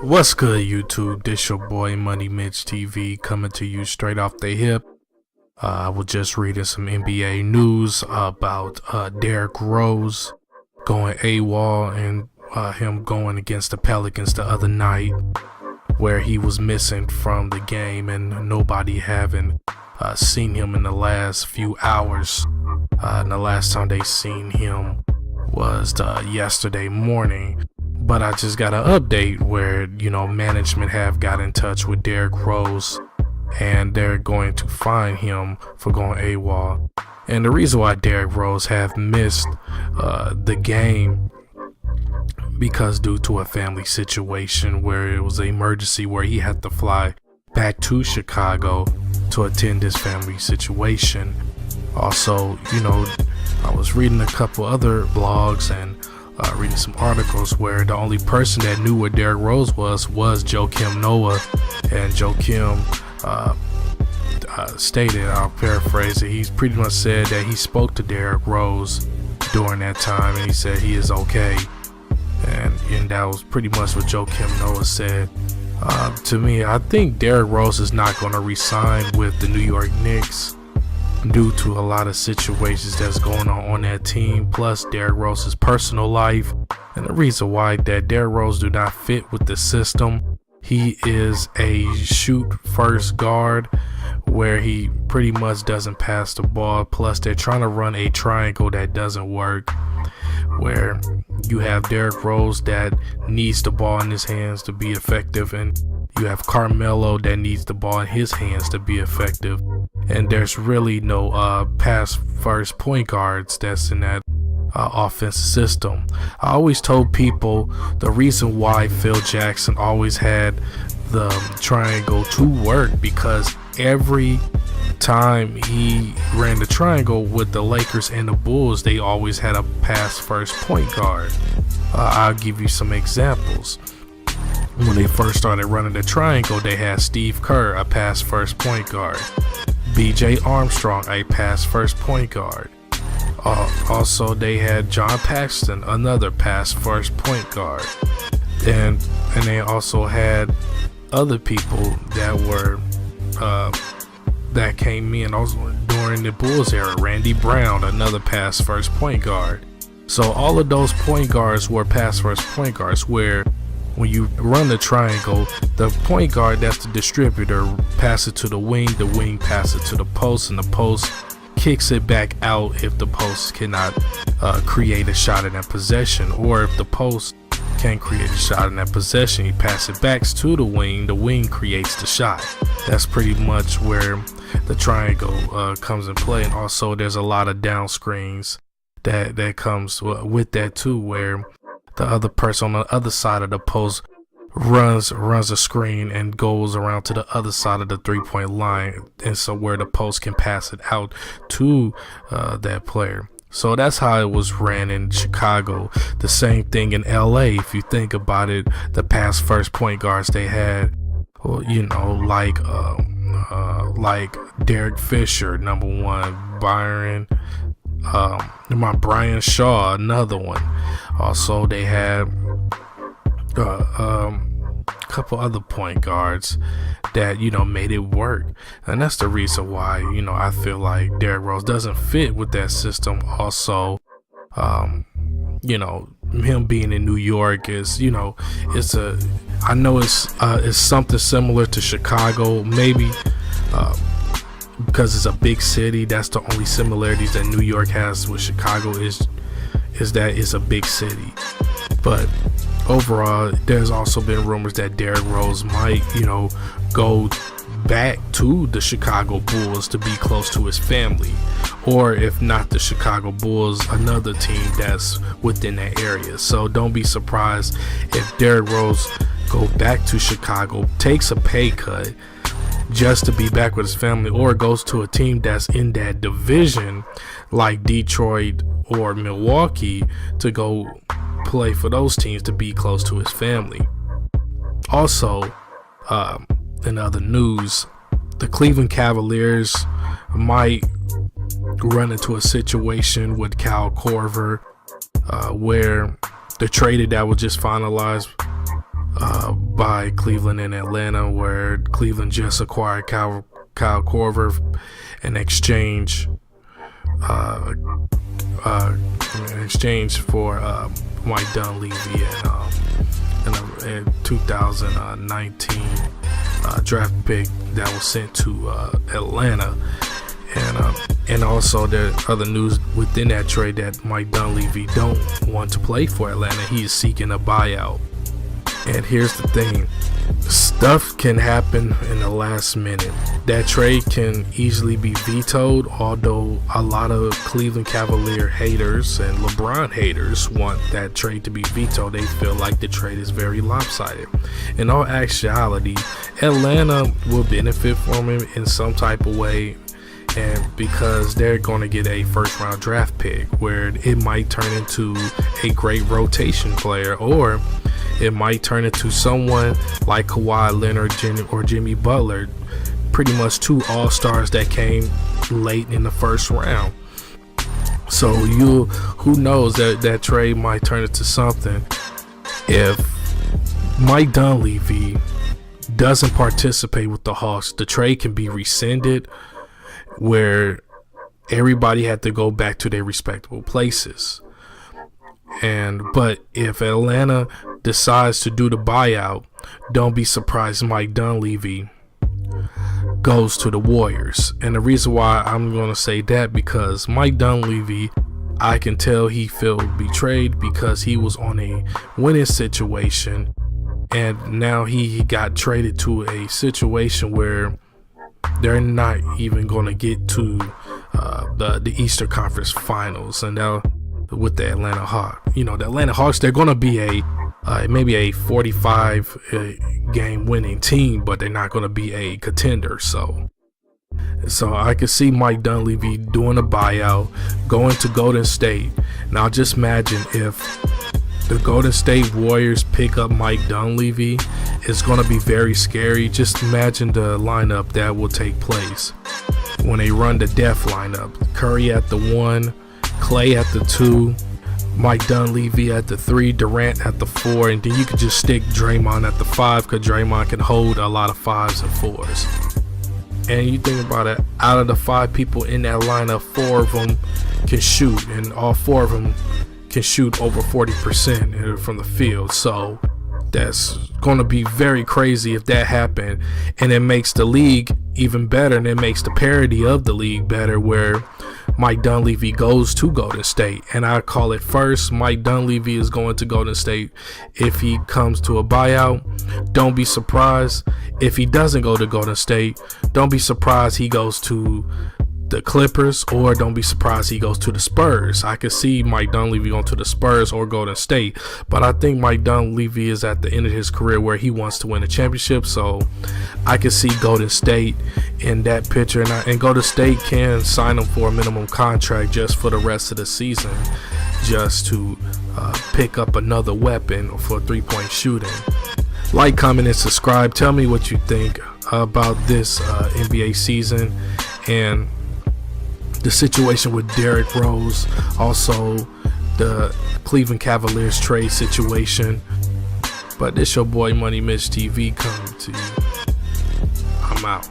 What's good, YouTube? This your boy Money Mitch TV coming to you straight off the hip. I was just reading some NBA news about Derrick Rose going AWOL and him going against the Pelicans the other night, where he was missing from the game and nobody having seen him in the last few hours. And the last time they seen him was yesterday morning. But I just got an update where, management have got in touch with Derrick Rose and they're going to fine him for going AWOL. And the reason why Derrick Rose have missed the game because due to a family situation where it was an emergency where he had to fly back to Chicago to attend this family situation. Also, I was reading a couple other blogs and reading some articles where the only person that knew where Derrick Rose was Joakim Noah, and Joakim stated, I'll paraphrase it, he's pretty much said that he spoke to Derrick Rose during that time and he said he is okay, and that was pretty much what Joakim Noah said. To me, I think Derrick Rose is not going to re-sign with the New York Knicks due to a lot of situations that's going on that team, plus Derrick Rose's personal life. And the reason why that Derrick Rose do not fit with the system, he is a shoot first guard where he pretty much doesn't pass the ball, plus they're trying to run a triangle that doesn't work, where you have Derrick Rose that needs the ball in his hands to be effective, and you have Carmelo that needs the ball in his hands to be effective. And there's really no pass first point guards that's in that offensive system. I always told people the reason why Phil Jackson always had the triangle to work, because every time he ran the triangle with the Lakers and the Bulls, they always had a pass first point guard. I'll give you some examples. When they first started running the triangle, they had Steve Kerr, a pass first point guard, BJ Armstrong, a pass first point guard. Also, they had John Paxson, another pass first point guard, and they also had other people that were that came in also during the Bulls era. Randy Brown, another pass first point guard. So all of those point guards were pass first point guards, where when you run the triangle, the point guard, that's the distributor, pass it to the wing pass it to the post, and the post kicks it back out if the post cannot create a shot in that possession, or if the post can create a shot in that possession, you pass it back to the wing creates the shot. That's pretty much where the triangle comes in play. And also there's a lot of down screens that comes with that too, where the other person on the other side of the post runs a screen and goes around to the other side of the 3-point line, and so where the post can pass it out to that player. So that's how it was ran in Chicago. The same thing in LA. If you think about it, the pass first point guards they had, like Derek Fisher, number one, Brian Shaw, another one. Also, they had a couple other point guards that made it work, and that's the reason why I feel like Derrick Rose doesn't fit with that system. Also, him being in New York is I know it's something similar to Chicago, maybe. Because it's a big city. That's the only similarities that New York has with Chicago is that it's a big city. But overall, there's also been rumors that Derrick Rose might, go back to the Chicago Bulls to be close to his family, or if not the Chicago Bulls, another team that's within that area. So don't be surprised if Derrick Rose go back to Chicago, takes a pay cut just to be back with his family, or goes to a team that's in that division like Detroit or Milwaukee to go play for those teams to be close to his family. Also, in other news, the Cleveland Cavaliers might run into a situation with Kyle Korver where the trade that was just finalized by Cleveland and Atlanta, where Cleveland just acquired Kyle Korver in exchange for Mike Dunleavy in a 2019 draft pick that was sent to Atlanta. And also there other news within that trade that Mike Dunleavy don't want to play for Atlanta. He is seeking a buyout. And here's the thing, stuff can happen in the last minute. That trade can easily be vetoed, although a lot of Cleveland Cavalier haters and LeBron haters want that trade to be vetoed. They feel like the trade is very lopsided. In all actuality, Atlanta will benefit from it in some type of way, and because they're going to get a first round draft pick where it might turn into a great rotation player, or it might turn into someone like Kawhi Leonard or Jimmy Butler, pretty much two all-stars that came late in the first round. So who knows, that trade might turn into something. If Mike Dunleavy doesn't participate with the Hawks, the trade can be rescinded, where everybody had to go back to their respectable places. But if Atlanta decides to do the buyout, don't be surprised Mike Dunleavy goes to the Warriors. And the reason why I'm going to say that, because Mike Dunleavy, I can tell he felt betrayed because he was on a winning situation, and now he got traded to a situation where they're not even going to get to the Eastern Conference Finals. And now with the Atlanta Hawks, the Atlanta Hawks, they're going to be maybe a 45 game winning team, but they're not going to be a contender. So I could see Mike Dunleavy doing a buyout, going to Golden State. Now just imagine if the Golden State Warriors pick up Mike Dunleavy. It's going to be very scary. Just imagine the lineup that will take place when they run the death lineup. Curry at the 1, Clay at the 2, Mike Dunleavy at the 3, Durant at the 4, and then you could just stick Draymond at the 5, because Draymond can hold a lot of 5s and 4s. And you think about it, out of the 5 people in that lineup, 4 of them can shoot, and all 4 of them can shoot over 40% from the field. So that's going to be very crazy if that happened, and it makes the league even better, and it makes the parity of the league better, where Mike Dunleavy goes to Golden State. And I call it first, Mike Dunleavy is going to Golden State. If he comes to a buyout, don't be surprised if he doesn't go to Golden State. Don't be surprised he goes to the Clippers, or don't be surprised he goes to the Spurs. I could see Mike Dunleavy going to the Spurs or Golden State, but I think Mike Dunleavy is at the end of his career where he wants to win a championship. So I could see Golden State in that picture, and Golden State can sign him for a minimum contract just for the rest of the season, just to pick up another weapon for 3-point shooting. Like, comment, and subscribe. Tell me what you think about this NBA season and the situation with Derrick Rose, also the Cleveland Cavaliers trade situation. But this your boy Money Mitch TV coming to you. I'm out.